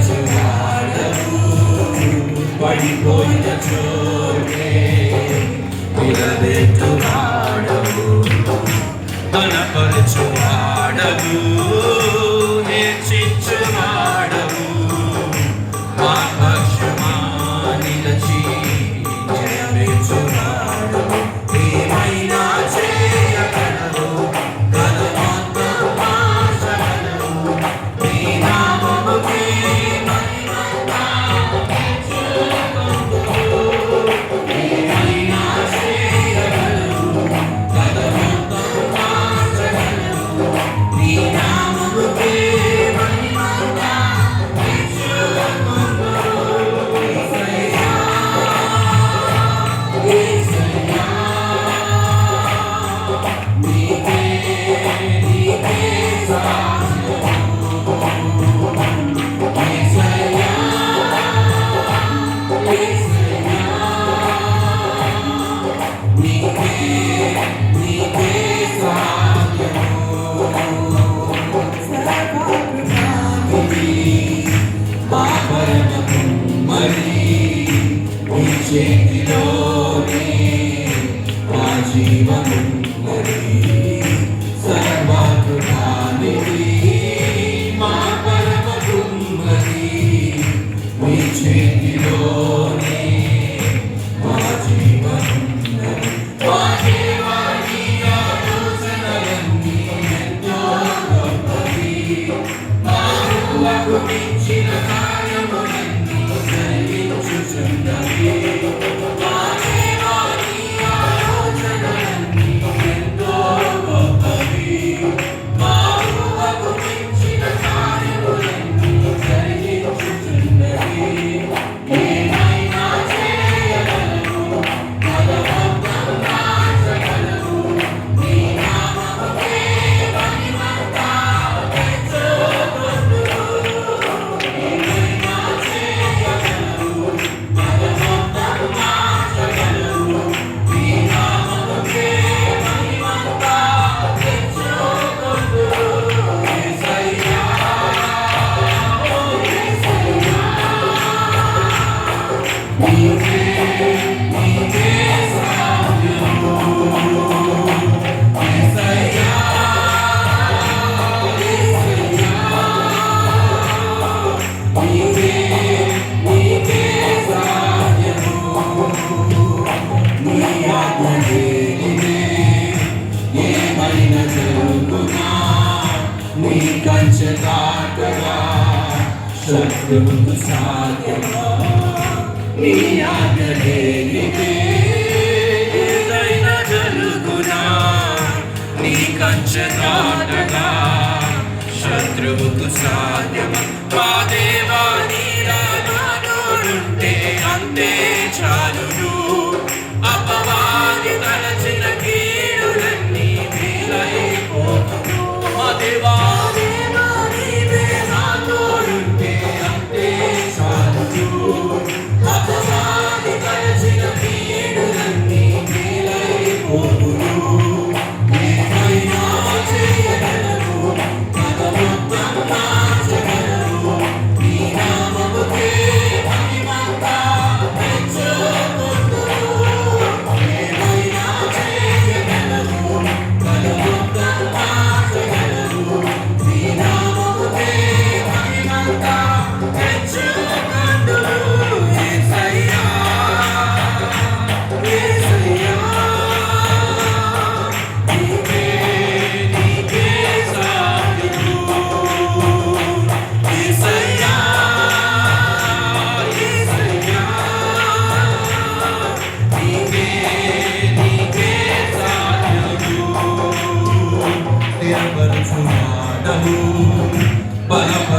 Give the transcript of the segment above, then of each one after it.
బలపరచువాడవు పడిపోయిన చోటే నిలబెట్టువాడవు బలపరచువాడవు హెచ్చించువాడవు మా పక్షమా నిలచి జయమిచ్చువాడవు ఏమైనా చేయగలవు బలవంతం మార్చగలవు నీ నామముకే మహిమంతా ఏమైనా చేయగలవు బలవంతం మార్చగలవు నీ నామముకే మహిమంతా చేతిలోనే మా జీవమున్నది సర్వాకృతానిది మా పరమ కుమ్మది మీ చేతిలోనే మా జీవమున్నది మా దేవాని ఆలోచనలన్నీ ఎంతో గొప్పవి మా ఊహకు మించిన కార్యములన్నీ జరిగించుచున్నవి శత్రువుకు సాధ్యమా నీ ఆజ్ఞలేనిదే ఏదైనా జరుగునా నీ కంచె దాటగా శత్రువుకు సాధ్యమా మా దేవా నీ రానుంటే అంతే చాలును అపవాది తలచిన కీడులన్నీ వీలైపోతును మా దేవా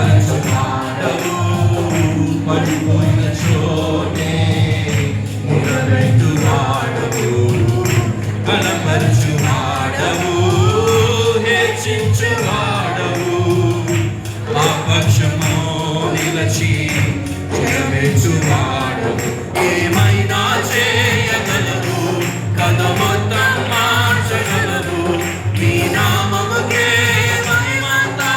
బలపరచువాడవు పడిపోయిన చోటే నిలబెట్టువాడవు బలపరచువాడవు హెచ్చించువాడవు మా పక్షము నిలచి జయమిచ్చువాడవు ఏమైనా చేయగలవు కథ మొత్తం మార్చగలవు నీ నామముకే మహిమంతా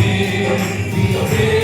నీవే